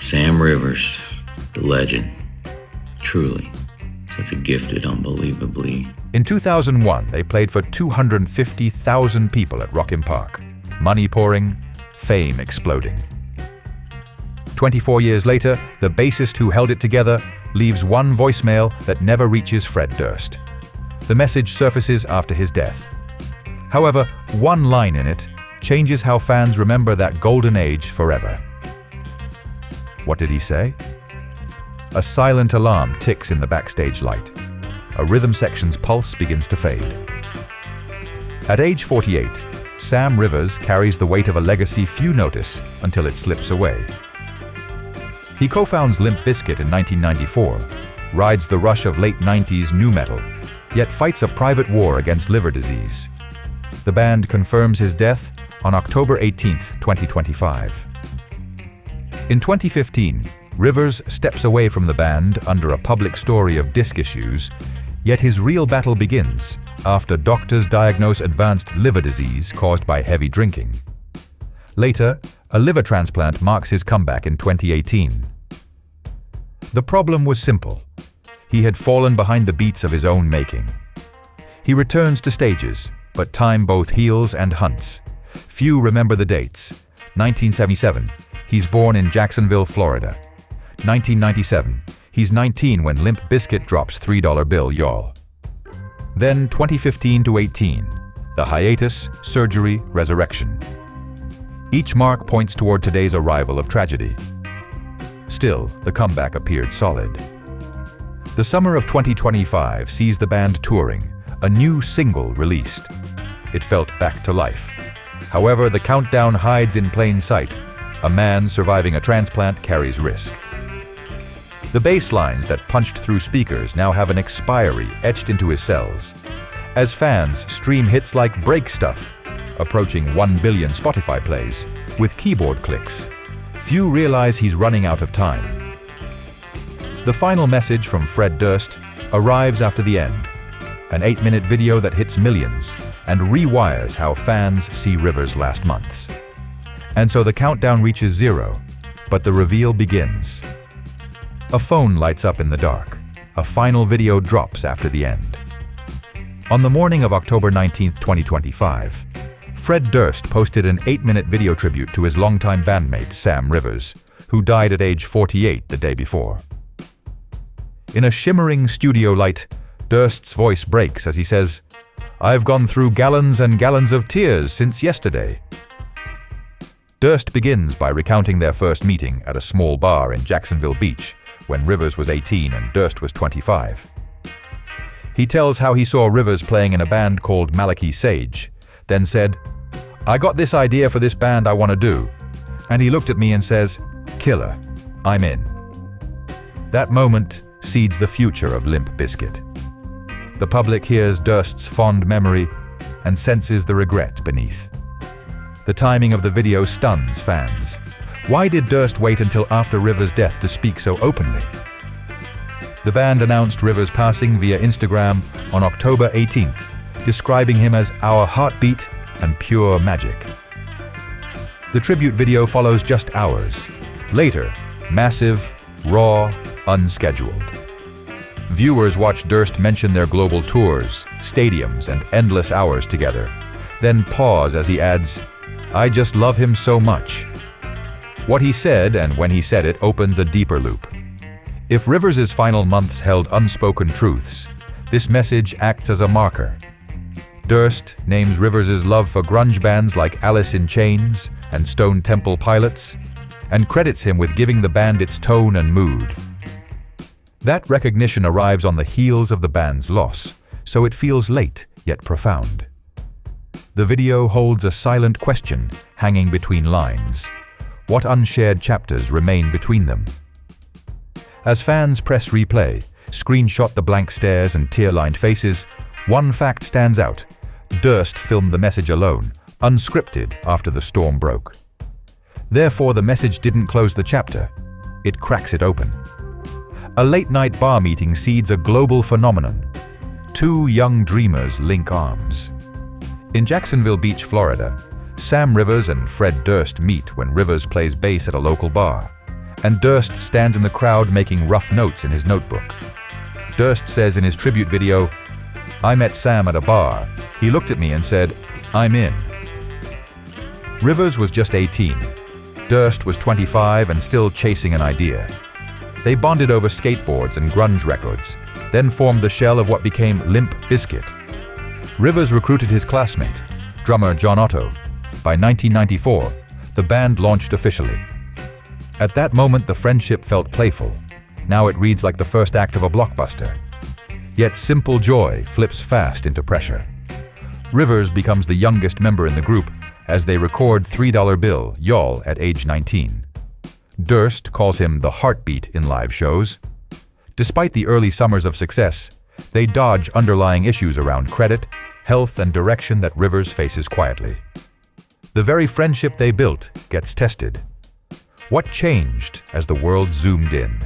Sam Rivers, the legend. Truly, such a gifted, unbelievably. In 2001, they played for 250,000 people at Rock im Park. Money pouring, fame exploding. 24 years later, the bassist who held it together leaves one voicemail that never reaches Fred Durst. The message surfaces after his death. However, one line in it changes how fans remember that golden age forever. What did he say? A silent alarm ticks in the backstage light. A rhythm section's pulse begins to fade. At age 48, Sam Rivers carries the weight of a legacy few notice until it slips away. He co-founds Limp Bizkit in 1994, rides the rush of late 90s nu metal, yet fights a private war against liver disease. The band confirms his death on October 18, 2025. In 2015, Rivers steps away from the band under a public story of disc issues, yet his real battle begins after doctors diagnose advanced liver disease caused by heavy drinking. Later, a liver transplant marks his comeback in 2018. The problem was simple. He had fallen behind the beats of his own making. He returns to stages, but time both heals and hunts. Few remember the dates. 1977, he's born in Jacksonville, Florida. 1997, he's 19 when Limp Bizkit drops $3 bill y'all. Then 2015 to 18, the hiatus, surgery, resurrection. Each mark points toward today's arrival of tragedy. Still, the comeback appeared solid. The summer of 2025 sees the band touring, a new single released. It felt back to life. However, the countdown hides in plain sight. A man surviving a transplant carries risk. The bass lines that punched through speakers now have an expiry etched into his cells. As fans stream hits like Break Stuff, approaching 1 billion Spotify plays, with keyboard clicks, few realize he's running out of time. The final message from Fred Durst arrives after the end, an 8-minute video that hits millions and rewires how fans see Rivers' last months. And so the countdown reaches 0, but the reveal begins. A phone lights up in the dark. A final video drops after the end. On the morning of October 19, 2025, Fred Durst posted an 8-minute video tribute to his longtime bandmate Sam Rivers, who died at age 48 the day before. In a shimmering studio light, Durst's voice breaks as he says, "I've gone through gallons and gallons of tears since yesterday." Durst begins by recounting their first meeting at a small bar in Jacksonville Beach when Rivers was 18 and Durst was 25. He tells how he saw Rivers playing in a band called Malachi Sage, then said, "I got this idea for this band I want to do." And he looked at me and says, "Killer, I'm in." That moment seeds the future of Limp Bizkit. The public hears Durst's fond memory and senses the regret beneath. The timing of the video stuns fans. Why did Durst wait until after Rivers' death to speak so openly? The band announced Rivers' passing via Instagram on October 18th, describing him as our heartbeat and pure magic. The tribute video follows just hours. Later, massive, raw, unscheduled. Viewers watch Durst mention their global tours, stadiums, and endless hours together, then pause as he adds, "I just love him so much." What he said and when he said it opens a deeper loop. If Rivers' final months held unspoken truths, this message acts as a marker. Durst names Rivers' love for grunge bands like Alice in Chains and Stone Temple Pilots, and credits him with giving the band its tone and mood. That recognition arrives on the heels of the band's loss, so it feels late yet profound. The video holds a silent question hanging between lines. What unshared chapters remain between them? As fans press replay, screenshot the blank stares and tear-lined faces, one fact stands out. Durst filmed the message alone, unscripted after the storm broke. Therefore, the message didn't close the chapter. It cracks it open. A late-night bar meeting seeds a global phenomenon. Two young dreamers link arms. In Jacksonville Beach, Florida, Sam Rivers and Fred Durst meet when Rivers plays bass at a local bar, and Durst stands in the crowd making rough notes in his notebook. Durst says in his tribute video, "I met Sam at a bar. He looked at me and said, 'I'm in.'" Rivers was just 18. Durst was 25 and still chasing an idea. They bonded over skateboards and grunge records, then formed the shell of what became Limp Bizkit. Rivers recruited his classmate, drummer John Otto. By 1994, the band launched officially. At that moment, the friendship felt playful. Now it reads like the first act of a blockbuster. Yet simple joy flips fast into pressure. Rivers becomes the youngest member in the group as they record $3 Bill, Y'all, at age 19. Durst calls him the heartbeat in live shows. Despite the early summers of success, they dodge underlying issues around credit, health, and direction that Rivers faces quietly. The very friendship they built gets tested. What changed as the world zoomed in?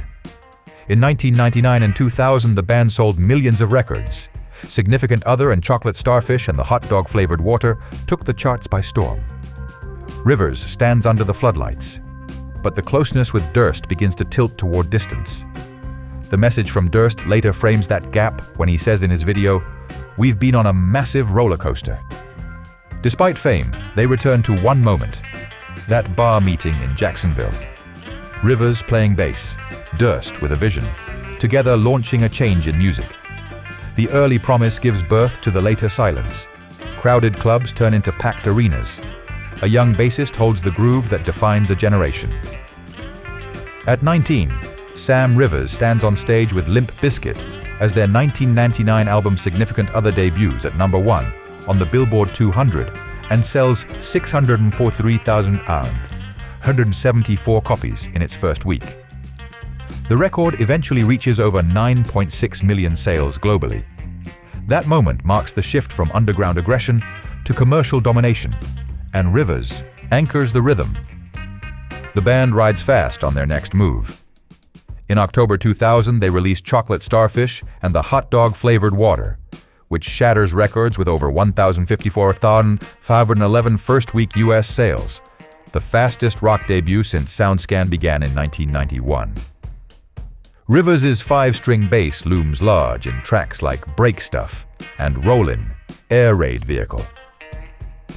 In 1999 and 2000, the band sold millions of records. Significant Other and Chocolate Starfish and the hot dog-flavored water took the charts by storm. Rivers stands under the floodlights, but the closeness with Durst begins to tilt toward distance. The message from Durst later frames that gap when he says in his video, "We've been on a massive roller coaster." Despite fame, they return to one moment, that bar meeting in Jacksonville. Rivers playing bass, Durst with a vision, together launching a change in music. The early promise gives birth to the later silence. Crowded clubs turn into packed arenas. A young bassist holds the groove that defines a generation. At 19, Sam Rivers stands on stage with Limp Bizkit as their 1999 album Significant Other debuts at number 1 on the Billboard 200 and sells 174 copies in its first week. The record eventually reaches over 9.6 million sales globally. That moment marks the shift from underground aggression to commercial domination, and Rivers anchors the rhythm. The band rides fast on their next move. In October 2000, they released Chocolate Starfish and the hot dog-flavored water, which shatters records with over 1,054,511 first-week U.S. sales, the fastest rock debut since SoundScan began in 1991. Rivers' 5-string bass looms large in tracks like Break Stuff and Rollin', Air Raid Vehicle.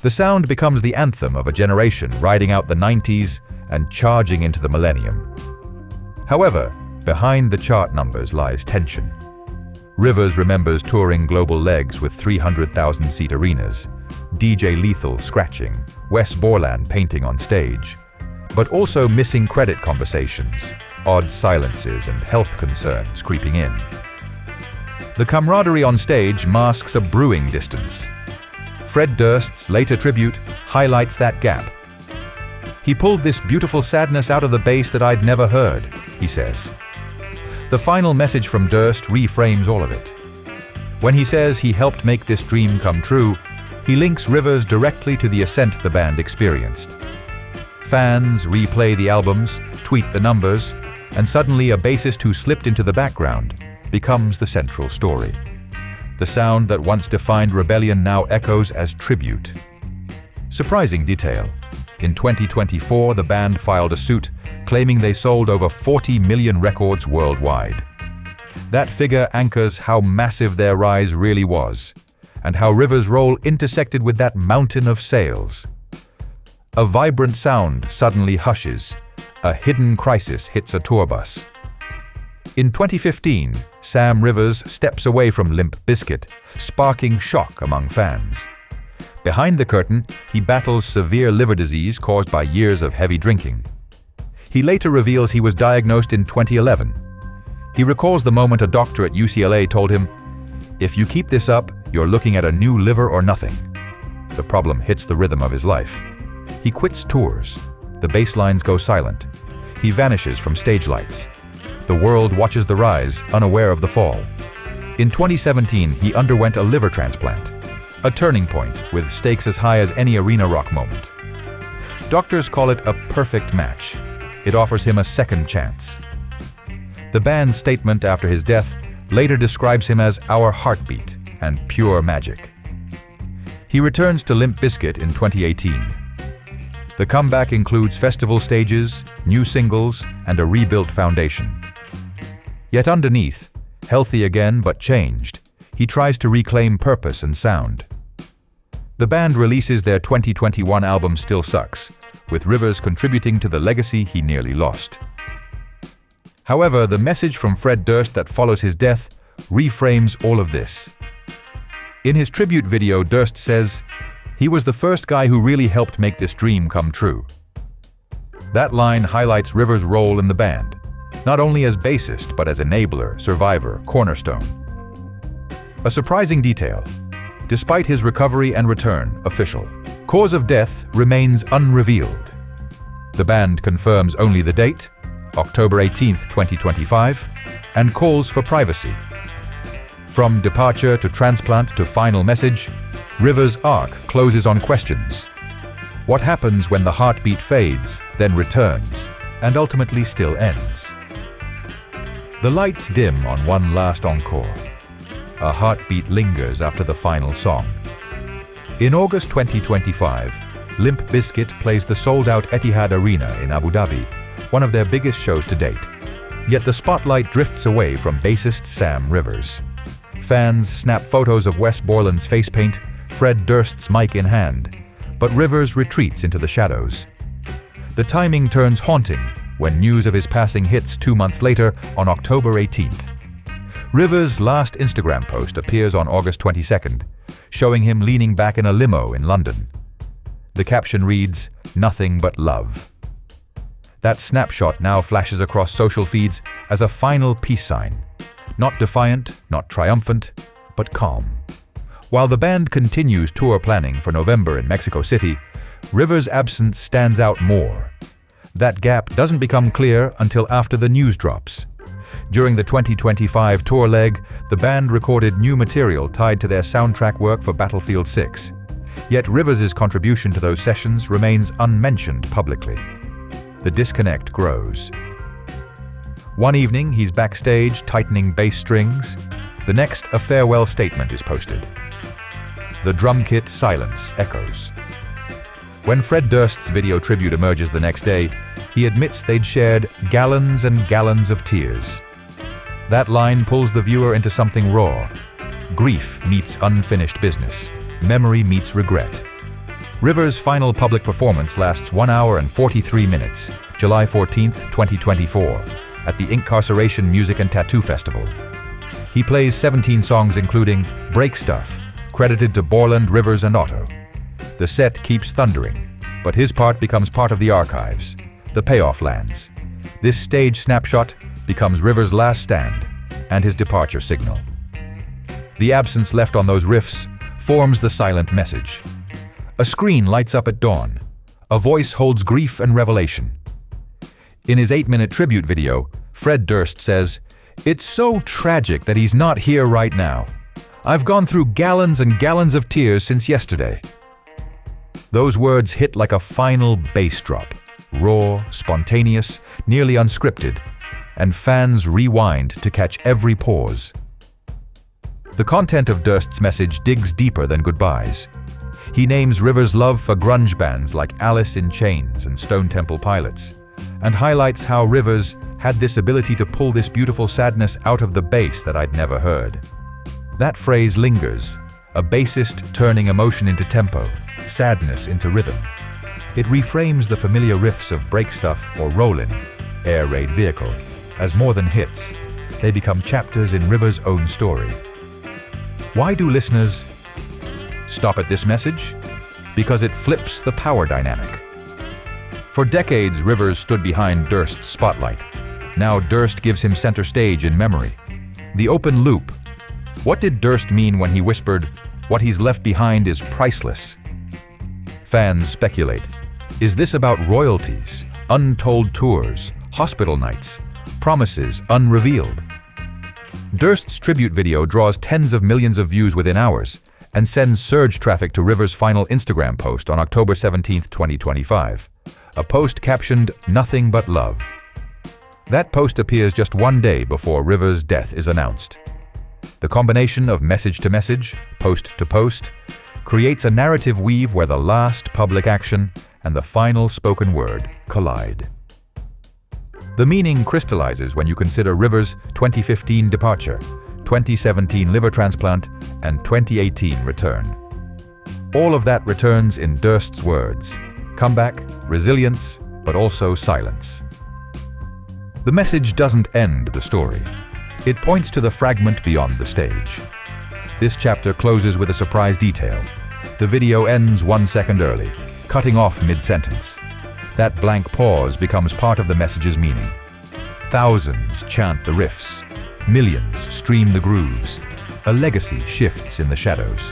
The sound becomes the anthem of a generation riding out the 90s and charging into the millennium. However, behind the chart numbers lies tension. Rivers remembers touring global legs with 300,000-seat arenas, DJ Lethal scratching, Wes Borland painting on stage, but also missing credit conversations, odd silences, and health concerns creeping in. The camaraderie on stage masks a brewing distance. Fred Durst's later tribute highlights that gap. "He pulled this beautiful sadness out of the bass that I'd never heard," he says. The final message from Durst reframes all of it. When he says he helped make this dream come true, he links Rivers directly to the ascent the band experienced. Fans replay the albums, tweet the numbers, and suddenly a bassist who slipped into the background becomes the central story. The sound that once defined rebellion now echoes as tribute. Surprising detail. In 2024, the band filed a suit claiming they sold over 40 million records worldwide. That figure anchors how massive their rise really was, and how Rivers' role intersected with that mountain of sales. A vibrant sound suddenly hushes. A hidden crisis hits a tour bus. In 2015, Sam Rivers steps away from Limp Bizkit, sparking shock among fans. Behind the curtain, he battles severe liver disease caused by years of heavy drinking. He later reveals he was diagnosed in 2011. He recalls the moment a doctor at UCLA told him, "If you keep this up, you're looking at a new liver or nothing." The problem hits the rhythm of his life. He quits tours. The bass lines go silent. He vanishes from stage lights. The world watches the rise, unaware of the fall. In 2017, he underwent a liver transplant, a turning point with stakes as high as any arena rock moment. Doctors call it a perfect match. It offers him a second chance. The band's statement after his death later describes him as our heartbeat and pure magic. He returns to Limp Bizkit in 2018. The comeback includes festival stages, new singles, and a rebuilt foundation. Yet underneath, healthy again but changed, he tries to reclaim purpose and sound. The band releases their 2021 album Still Sucks, with Rivers contributing to the legacy he nearly lost. However, the message from Fred Durst that follows his death reframes all of this. In his tribute video, Durst says, "He was the first guy who really helped make this dream come true." That line highlights Rivers' role in the band, not only as bassist but as enabler, survivor, cornerstone. A surprising detail: despite his recovery and return, official, cause of death remains unrevealed. The band confirms only the date, October 18, 2025, and calls for privacy. From departure to transplant to final message, Rivers' arc closes on questions. What happens when the heartbeat fades, then returns, and ultimately still ends? The lights dim on one last encore. A heartbeat lingers after the final song. In August 2025, Limp Bizkit plays the sold-out Etihad Arena in Abu Dhabi, one of their biggest shows to date. Yet the spotlight drifts away from bassist Sam Rivers. Fans snap photos of Wes Borland's face paint, Fred Durst's mic in hand, but Rivers retreats into the shadows. The timing turns haunting when news of his passing hits 2 months later on October 18th. Rivers' last Instagram post appears on August 22nd, showing him leaning back in a limo in London. The caption reads, "Nothing but love." That snapshot now flashes across social feeds as a final peace sign. Not defiant, not triumphant, but calm. While the band continues tour planning for November in Mexico City, Rivers' absence stands out more. That gap doesn't become clear until after the news drops. During the 2025 tour leg, the band recorded new material tied to their soundtrack work for Battlefield 6. Yet Rivers' contribution to those sessions remains unmentioned publicly. The disconnect grows. One evening, he's backstage tightening bass strings. The next, a farewell statement is posted. The drum kit silence echoes. When Fred Durst's video tribute emerges the next day, he admits they'd shared gallons and gallons of tears. That line pulls the viewer into something raw. Grief meets unfinished business. Memory meets regret. Rivers' final public performance lasts 1 hour and 43 minutes, July 14, 2024, at the Incarceration Music and Tattoo Festival. He plays 17 songs including Break Stuff, credited to Borland, Rivers, and Otto. The set keeps thundering, but his part becomes part of the archives. The payoff lands. This stage snapshot becomes Rivers' last stand and his departure signal. The absence left on those riffs forms the silent message. A screen lights up at dawn. A voice holds grief and revelation. In his 8-minute tribute video, Fred Durst says, "It's so tragic that he's not here right now. I've gone through gallons and gallons of tears since yesterday." Those words hit like a final bass drop, raw, spontaneous, nearly unscripted, and fans rewind to catch every pause. The content of Durst's message digs deeper than goodbyes. He names Rivers' love for grunge bands like Alice in Chains and Stone Temple Pilots, and highlights how Rivers had this ability to pull this beautiful sadness out of the bass that I'd never heard. That phrase lingers, a bassist turning emotion into tempo, sadness into rhythm. It reframes the familiar riffs of Break Stuff or Rollin', Air Raid Vehicle, as more than hits. They become chapters in Rivers' own story. Why do listeners stop at this message? Because it flips the power dynamic. For decades, Rivers stood behind Durst's spotlight. Now Durst gives him center stage in memory. The open loop. What did Durst mean when he whispered, "What he's left behind is priceless"? Fans speculate. Is this about royalties, untold tours, hospital nights, promises unrevealed? Durst's tribute video draws tens of millions of views within hours and sends surge traffic to Rivers' final Instagram post on October 17, 2025. A post captioned, "Nothing but love." That post appears just 1 day before Rivers' death is announced. The combination of message to message, post to post, creates a narrative weave where the last public action and the final spoken word collide. The meaning crystallizes when you consider Rivers' 2015 departure, 2017 liver transplant, and 2018 return. All of that returns in Durst's words: comeback, resilience, but also silence. The message doesn't end the story. It points to the fragment beyond the stage. This chapter closes with a surprise detail. The video ends 1 second early, cutting off mid-sentence. That blank pause becomes part of the message's meaning. Thousands chant the riffs. Millions stream the grooves. A legacy shifts in the shadows.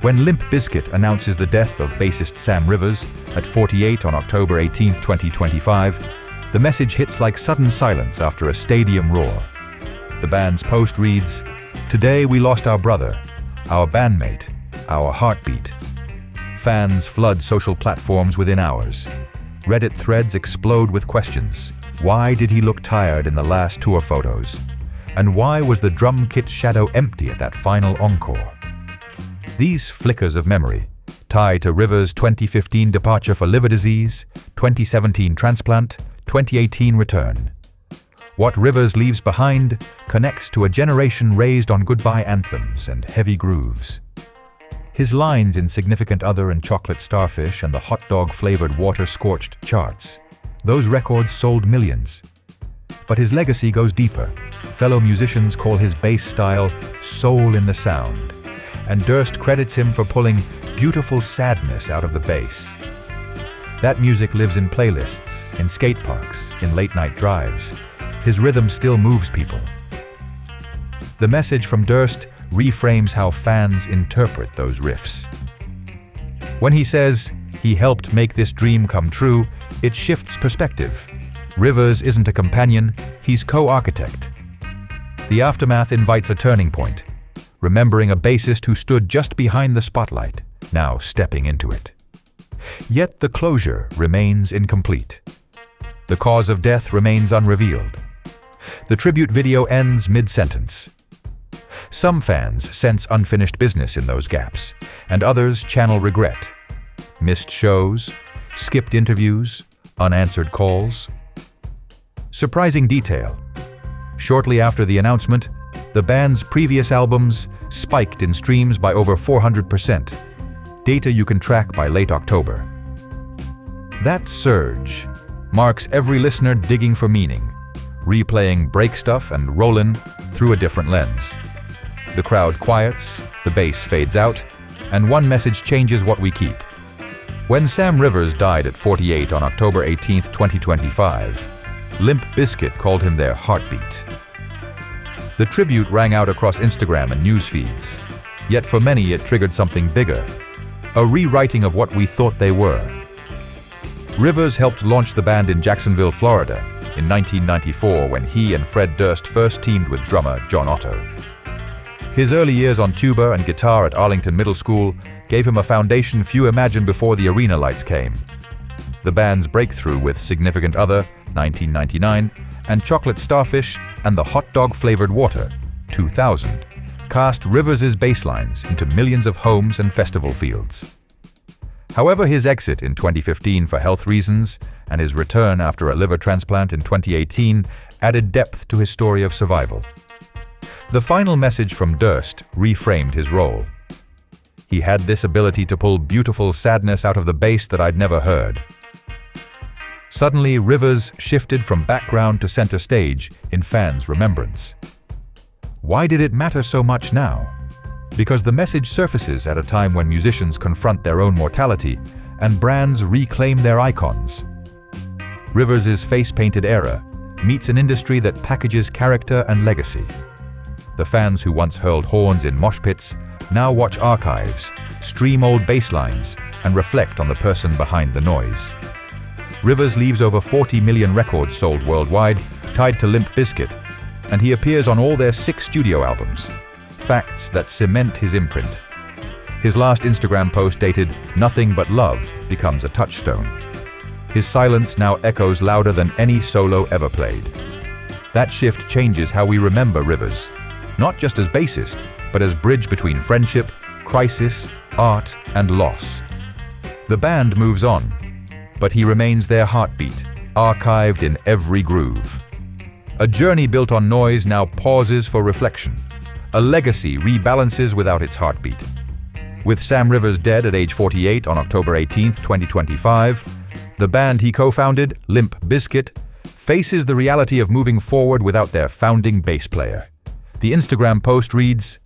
When Limp Bizkit announces the death of bassist Sam Rivers at 48 on October 18, 2025, the message hits like sudden silence after a stadium roar. The band's post reads, "Today we lost our brother, our bandmate, our heartbeat." Fans flood social platforms within hours. Reddit threads explode with questions. Why did he look tired in the last tour photos? And why was the drum kit shadow empty at that final encore? These flickers of memory tie to Rivers' 2015 departure for liver disease, 2017 transplant, 2018 return. What Rivers leaves behind connects to a generation raised on goodbye anthems and heavy grooves. His lines in Significant Other and Chocolate Starfish and the hot dog-flavored water-scorched charts, those records sold millions. But his legacy goes deeper. Fellow musicians call his bass style soul in the sound, and Durst credits him for pulling beautiful sadness out of the bass. That music lives in playlists, in skate parks, in late-night drives. His rhythm still moves people. The message from Durst reframes how fans interpret those riffs. When he says he helped make this dream come true, it shifts perspective. Rivers isn't a companion, he's co-architect. The aftermath invites a turning point, remembering a bassist who stood just behind the spotlight, now stepping into it. Yet the closure remains incomplete. The cause of death remains unrevealed. The tribute video ends mid-sentence. Some fans sense unfinished business in those gaps, and others channel regret. Missed shows, skipped interviews, unanswered calls. Surprising detail. Shortly after the announcement, the band's previous albums spiked in streams by over 400%, data you can track by late October. That surge marks every listener digging for meaning, replaying Break Stuff and Rollin' through a different lens. The crowd quiets, the bass fades out, and one message changes what we keep. When Sam Rivers died at 48 on October 18, 2025, Limp Bizkit called him their heartbeat. The tribute rang out across Instagram and news feeds, yet for many it triggered something bigger, a rewriting of what we thought they were. Rivers helped launch the band in Jacksonville, Florida, in 1994 when he and Fred Durst first teamed with drummer John Otto. His early years on tuba and guitar at Arlington Middle School gave him a foundation few imagined before the arena lights came. The band's breakthrough with Significant Other, 1999, and Chocolate Starfish and the hot dog-flavored water, 2000, cast Rivers' bass lines into millions of homes and festival fields. However, his exit in 2015 for health reasons and his return after a liver transplant in 2018 added depth to his story of survival. The final message from Durst reframed his role. He had this ability to pull beautiful sadness out of the bass that I'd never heard. Suddenly, Rivers shifted from background to center stage in fans' remembrance. Why did it matter so much now? Because the message surfaces at a time when musicians confront their own mortality and brands reclaim their icons. Rivers' face-painted era meets an industry that packages character and legacy. The fans who once hurled horns in mosh pits now watch archives, stream old bass lines, and reflect on the person behind the noise. Rivers leaves over 40 million records sold worldwide, tied to Limp Bizkit, and he appears on all their 6 studio albums, facts that cement his imprint. His last Instagram post dated "Nothing But Love" becomes a touchstone. His silence now echoes louder than any solo ever played. That shift changes how we remember Rivers, not just as bassist, but as bridge between friendship, crisis, art, and loss. The band moves on, but he remains their heartbeat, archived in every groove. A journey built on noise now pauses for reflection. A legacy rebalances without its heartbeat. With Sam Rivers dead at age 48 on October 18, 2025, the band he co-founded, Limp Bizkit, faces the reality of moving forward without their founding bass player. The Instagram post reads,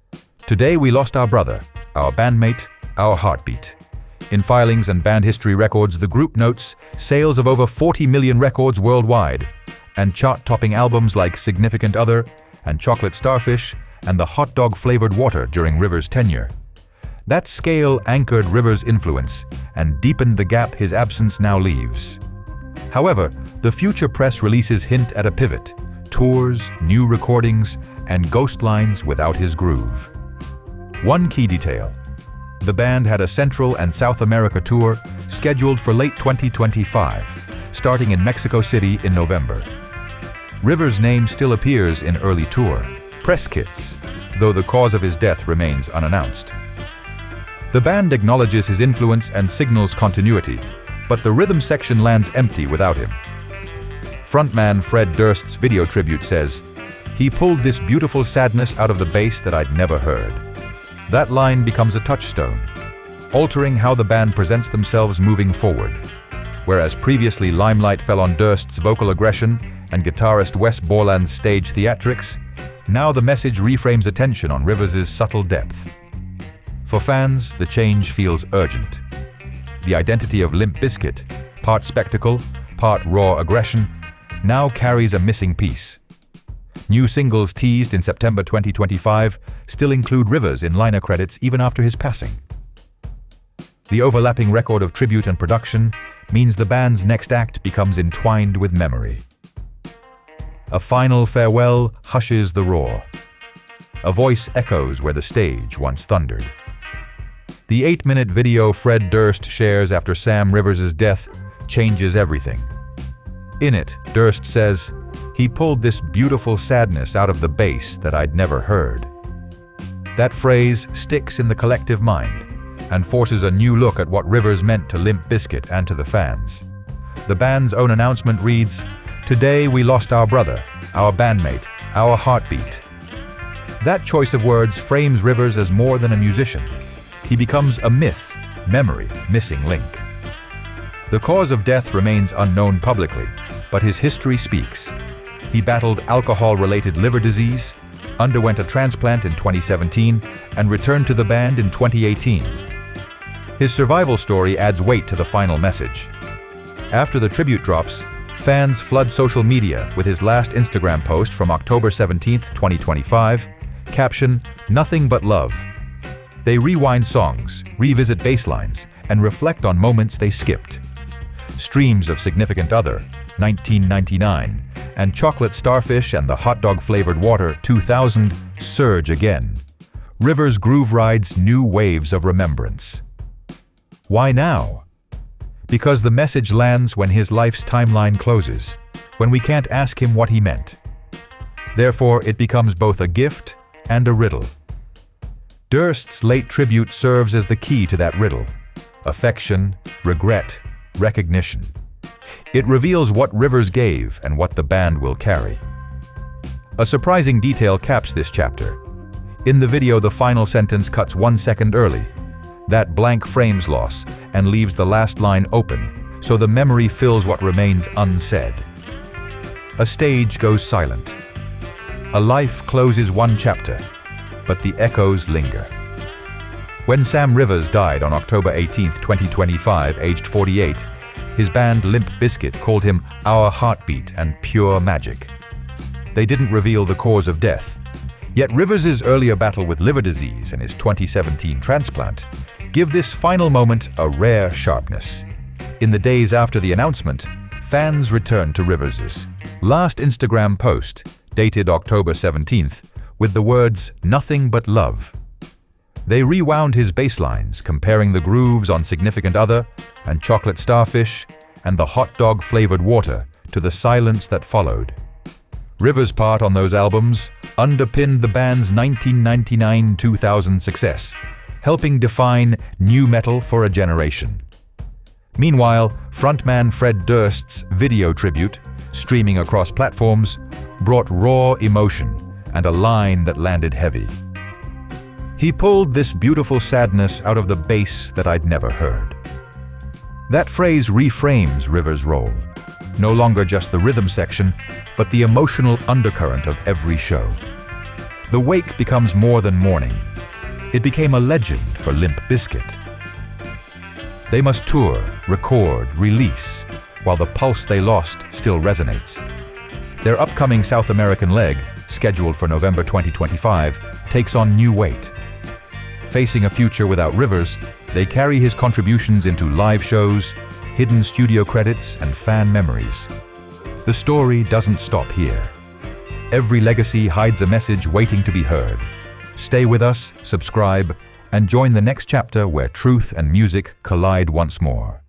"Today we lost our brother, our bandmate, our heartbeat." In filings and band history records, the group notes sales of over 40 million records worldwide, and chart-topping albums like Significant Other and Chocolate Starfish and the hot dog-flavored water during Rivers' tenure. That scale anchored Rivers' influence and deepened the gap his absence now leaves. However, the future press releases hint at a pivot: tours, new recordings, and ghost lines without his groove. One key detail: the band had a Central and South America tour scheduled for late 2025, starting in Mexico City in November. Rivers' name still appears in early tour press kits, though the cause of his death remains unannounced. The band acknowledges his influence and signals continuity, but the rhythm section lands empty without him. Frontman Fred Durst's video tribute says, "He pulled this beautiful sadness out of the bass that I'd never heard." That line becomes a touchstone, altering how the band presents themselves moving forward. Whereas previously limelight fell on Durst's vocal aggression and guitarist Wes Borland's stage theatrics, now the message reframes attention on Rivers' subtle depth. For fans, the change feels urgent. The identity of Limp Bizkit, part spectacle, part raw aggression, now carries a missing piece. New singles teased in September 2025 still include Rivers in liner credits even after his passing. The overlapping record of tribute and production means the band's next act becomes entwined with memory. A final farewell hushes the roar. A voice echoes where the stage once thundered. The 8-minute video Fred Durst shares after Sam Rivers' death changes everything. In it, Durst says, "He pulled this beautiful sadness out of the bass that I'd never heard." That phrase sticks in the collective mind and forces a new look at what Rivers meant to Limp Bizkit and to the fans. The band's own announcement reads, "Today we lost our brother, our bandmate, our heartbeat." That choice of words frames Rivers as more than a musician. He becomes a myth, memory, missing link. The cause of death remains unknown publicly, but his history speaks. He battled alcohol-related liver disease, underwent a transplant in 2017, and returned to the band in 2018. His survival story adds weight to the final message. After the tribute drops, fans flood social media with his last Instagram post from October 17, 2025, caption, "Nothing but love." They rewind songs, revisit bass lines, and reflect on moments they skipped. Streams of Significant Other, 1999, and Chocolate Starfish and the hot dog-flavored water, 2000, surge again. Rivers' groove rides new waves of remembrance. Why now? Because the message lands when his life's timeline closes, when we can't ask him what he meant. Therefore, it becomes both a gift and a riddle. Durst's late tribute serves as the key to that riddle: affection, regret, recognition. It reveals what Rivers gave and what the band will carry. A surprising detail caps this chapter. In the video, the final sentence cuts 1 second early. That blank frames loss and leaves the last line open, so the memory fills what remains unsaid. A stage goes silent. A life closes one chapter, but the echoes linger. When Sam Rivers died on October 18, 2025, aged 48, his band Limp Bizkit called him "our heartbeat" and "pure magic." They didn't reveal the cause of death. Yet Rivers' earlier battle with liver disease and his 2017 transplant give this final moment a rare sharpness. In the days after the announcement, fans returned to Rivers' last Instagram post, dated October 17th, with the words "Nothing but love." They rewound his bass lines, comparing the grooves on Significant Other and Chocolate Starfish and the hot dog-flavored water to the silence that followed. Rivers' part on those albums underpinned the band's 1999-2000 success, helping define nu metal for a generation. Meanwhile, frontman Fred Durst's video tribute, streaming across platforms, brought raw emotion and a line that landed heavy. He pulled this beautiful sadness out of the bass that I'd never heard. That phrase reframes Rivers' role. No longer just the rhythm section, but the emotional undercurrent of every show. The Wake becomes more than mourning. It became a legend for Limp Bizkit. They must tour, record, release, while the pulse they lost still resonates. Their upcoming South American leg, scheduled for November 2025, takes on new weight. Facing a future without Rivers, they carry his contributions into live shows, hidden studio credits, and fan memories. The story doesn't stop here. Every legacy hides a message waiting to be heard. Stay with us, subscribe, and join the next chapter where truth and music collide once more.